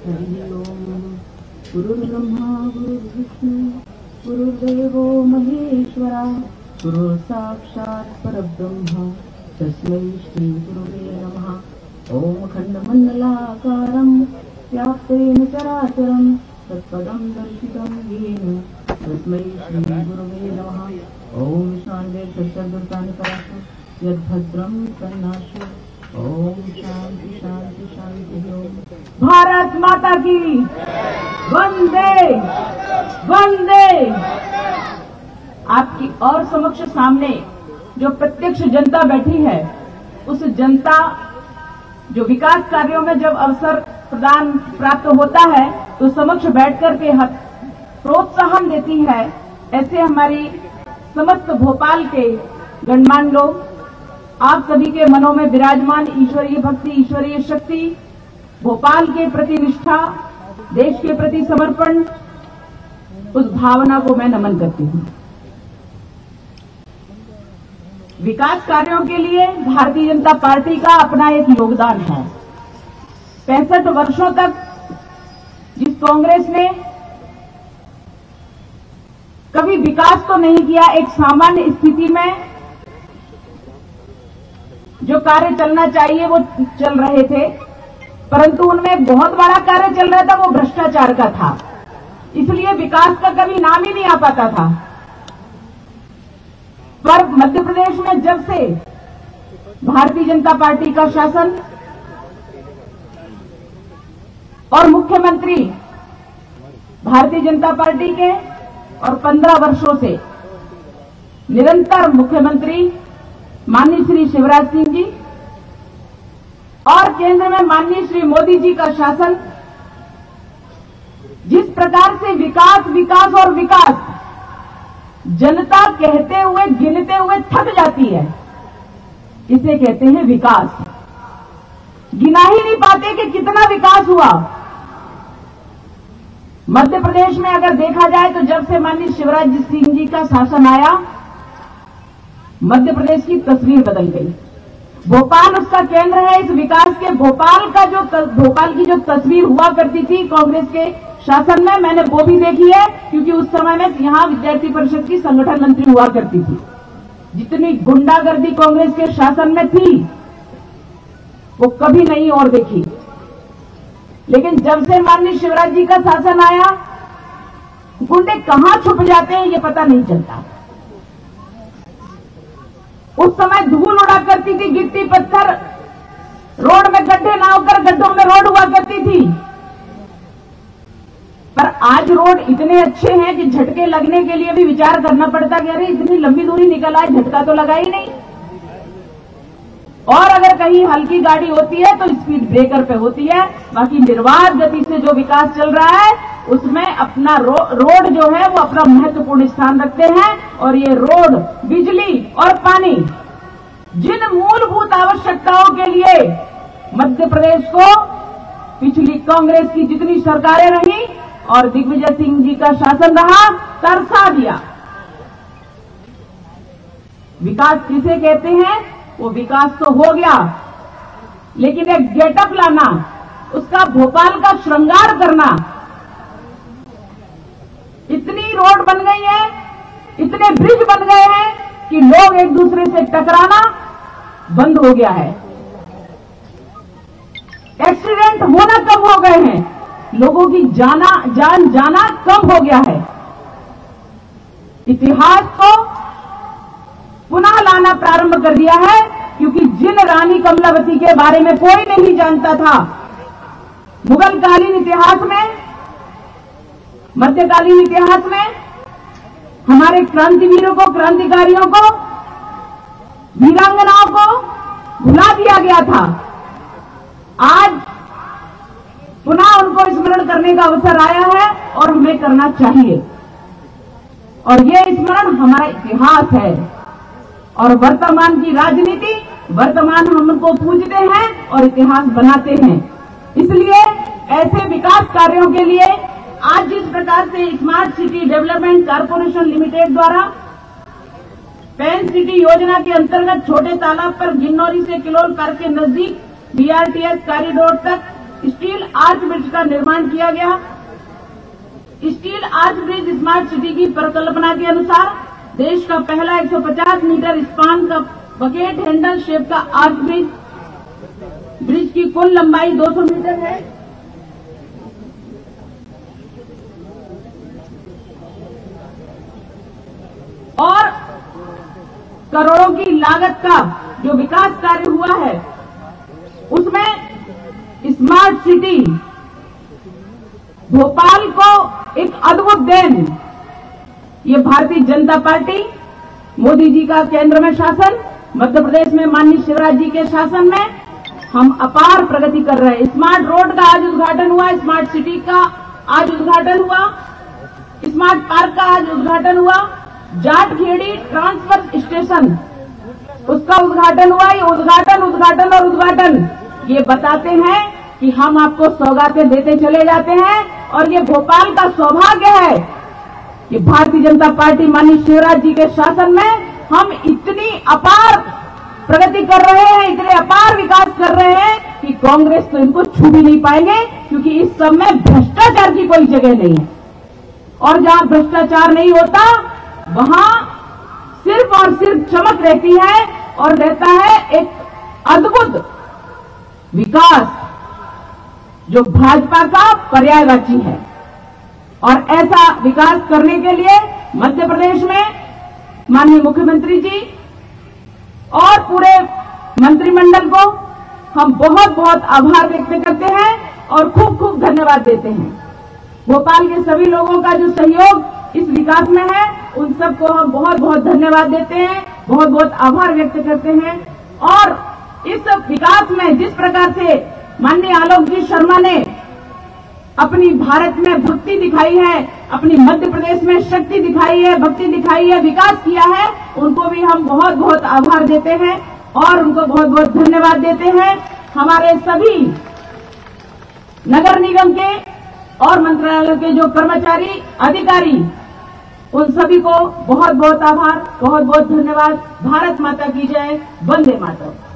हरि ओम। गुरुर्ब्रह्मा गुरुर्विष्णु गुरुर्देवो महेश्वरा गुरुः साक्षात् परब्रह्म तस्मै श्री गुरुवे नमः। ओम खण्डमण्डलाकारं व्याप्तेन चराचरं तत्पदं दर्शितं येन तस्मै श्री गुरुवे नमः। ओम शान्ति सर्वदुर्गानि पराशु यद्भद्रं तन्नाशु। ओम शांति शांति शांति। ओम भारत माता की वंदे वंदे। आपकी और समक्ष सामने जो प्रत्यक्ष जनता बैठी है, उस जनता जो विकास कार्यों में जब अवसर प्रदान प्राप्त होता है तो समक्ष बैठकर के प्रोत्साहन देती है। ऐसे हमारी समस्त भोपाल के गणमान्य लोग, आप सभी के मनों में विराजमान ईश्वरीय भक्ति, ईश्वरीय शक्ति, भोपाल के प्रति निष्ठा, देश के प्रति समर्पण, उस भावना को मैं नमन करती हूं। विकास कार्यों के लिए भारतीय जनता पार्टी का अपना एक योगदान है। 65 वर्षों तक जिस कांग्रेस ने कभी विकास तो नहीं किया, एक सामान्य स्थिति में जो कार्य चलना चाहिए वो चल रहे थे, परंतु उनमें एक बहुत बड़ा कार्य चल रहा था, वो भ्रष्टाचार का था। इसलिए विकास का कभी नाम ही नहीं आ पाता था। पर मध्य प्रदेश में जब से भारतीय जनता पार्टी का शासन और मुख्यमंत्री भारतीय जनता पार्टी के और 15 वर्षों से निरंतर मुख्यमंत्री माननीय श्री शिवराज सिंह जी और केंद्र में माननीय श्री मोदी जी का शासन, जिस प्रकार से विकास विकास और विकास जनता कहते हुए गिनते हुए थक जाती है, इसे कहते हैं विकास। गिना ही नहीं पाते कि कितना विकास हुआ। मध्य प्रदेश में अगर देखा जाए तो जब से माननीय शिवराज सिंह जी का शासन आया, मध्य प्रदेश की तस्वीर बदल गई। भोपाल उसका केंद्र है। इस विकास के भोपाल की जो तस्वीर हुआ करती थी कांग्रेस के शासन में, मैंने वो भी देखी है, क्योंकि उस समय में यहां विद्यार्थी परिषद की संगठन मंत्री हुआ करती थी। जितनी गुंडागर्दी कांग्रेस के शासन में थी वो कभी नहीं और देखी। लेकिन जब से माननीय शिवराज जी का शासन आया, गुंडे कहां छुप जाते हैं ये पता नहीं चलता। उस समय धूल उड़ा करती थी, गिट्टी पत्थर, रोड में गड्ढे ना होकर गड्ढों में रोड हुआ करती थी। पर आज रोड इतने अच्छे हैं कि झटके लगने के लिए भी विचार करना पड़ता कि अरे इतनी लंबी दूरी निकल आए, झटका तो लगा ही नहीं। और अगर कहीं हल्की गाड़ी होती है तो स्पीड ब्रेकर पे होती है। बाकी निर्बाध गति से जो विकास चल रहा है उसमें अपना रोड जो है वो अपना महत्वपूर्ण स्थान रखते हैं। और ये रोड, बिजली और पानी, जिन मूलभूत आवश्यकताओं के लिए मध्य प्रदेश को पिछली कांग्रेस की जितनी सरकारें रही और दिग्विजय सिंह जी का शासन रहा, तरसा दिया। विकास किसे कहते हैं? वो विकास तो हो गया, लेकिन एक गेटअप लाना, उसका भोपाल का श्रृंगार करना। इतनी रोड बन गई है, इतने ब्रिज बन गए हैं कि लोग एक दूसरे से टकराना बंद हो गया है। एक्सीडेंट होना कम हो गए हैं, लोगों की जान जाना कम हो गया है। इतिहास को पुनः लाना प्रारंभ कर दिया है, क्योंकि जिन रानी कमलावती के बारे में कोई नहीं जानता था, मुगलकालीन इतिहास में, मध्यकालीन इतिहास में हमारे क्रांतिवीरों को, क्रांतिकारियों को, वीरांगनाओं को भुला दिया गया था। आज पुनः उनको स्मरण करने का अवसर आया है और हमें करना चाहिए। और ये स्मरण हमारा इतिहास है। और वर्तमान की राजनीति, वर्तमान हम उनको पूजते हैं और इतिहास बनाते हैं। इसलिए ऐसे विकास कार्यों के लिए आज जिस प्रकार से smart city development corporation limited द्वारा पेन सिटी योजना के अंतर्गत छोटे तालाब पर गिन्नौरी से किलोल पार्क के नजदीक BRTS कॉरिडोर तक स्टील आर्च ब्रिज का निर्माण किया गया। Steel arch bridge smart city की परिकल्पना के अनुसार देश का पहला 150 मीटर स्पान का बकेट हैंडल शेप का आर्च ब्रिज। ब्रिज की कुल लंबाई 200 मीटर है। और करोड़ों की लागत का जो विकास कार्य हुआ है उसमें स्मार्ट सिटी भोपाल को एक अद्भुत देन। ये भारतीय जनता पार्टी, मोदी जी का केंद्र में शासन, मध्य प्रदेश में माननीय शिवराज जी के शासन में हम अपार प्रगति कर रहे हैं। स्मार्ट रोड का आज उद्घाटन हुआ, स्मार्ट सिटी का आज उद्घाटन हुआ, स्मार्ट पार्क का आज उद्घाटन हुआ, जाटखेड़ी ट्रांसफर स्टेशन उसका उद्घाटन हुआ। ये उद्घाटन उद्घाटन और उद्घाटन ये बताते हैं कि हम आपको सौगातें देते चले जाते हैं। और ये भोपाल का सौभाग्य है कि भारतीय जनता पार्टी माननीय शिवराज जी के शासन में हम इतनी अपार प्रगति कर रहे हैं, इतने अपार विकास कर रहे हैं कि कांग्रेस तो इनको छू भी नहीं पाएंगे, क्योंकि इस सब में भ्रष्टाचार की कोई जगह नहीं है। और जहां भ्रष्टाचार नहीं होता वहां सिर्फ और सिर्फ चमक रहती है और रहता है एक अद्भुत विकास जो भाजपा का पर्यायवाची है। और ऐसा विकास करने के लिए मध्य प्रदेश में माननीय मुख्यमंत्री जी और पूरे मंत्रिमंडल को हम बहुत बहुत आभार व्यक्त करते हैं और खूब खूब धन्यवाद देते हैं। भोपाल के सभी लोगों का जो सहयोग इस विकास में है उन सबको हम बहुत बहुत धन्यवाद देते हैं, बहुत बहुत आभार व्यक्त करते हैं। और इस विकास में जिस प्रकार से माननीय आलोक जी शर्मा ने अपनी भारत में भक्ति दिखाई है, अपनी मध्य प्रदेश में शक्ति दिखाई है, भक्ति दिखाई है, विकास किया है, उनको भी हम बहुत बहुत आभार देते हैं और उनको बहुत बहुत धन्यवाद देते हैं। हमारे सभी नगर निगम के और मंत्रालय के जो कर्मचारी अधिकारी उन सभी को बहुत बहुत आभार, बहुत बहुत धन्यवाद। भारत माता की जय, वंदे मातरम।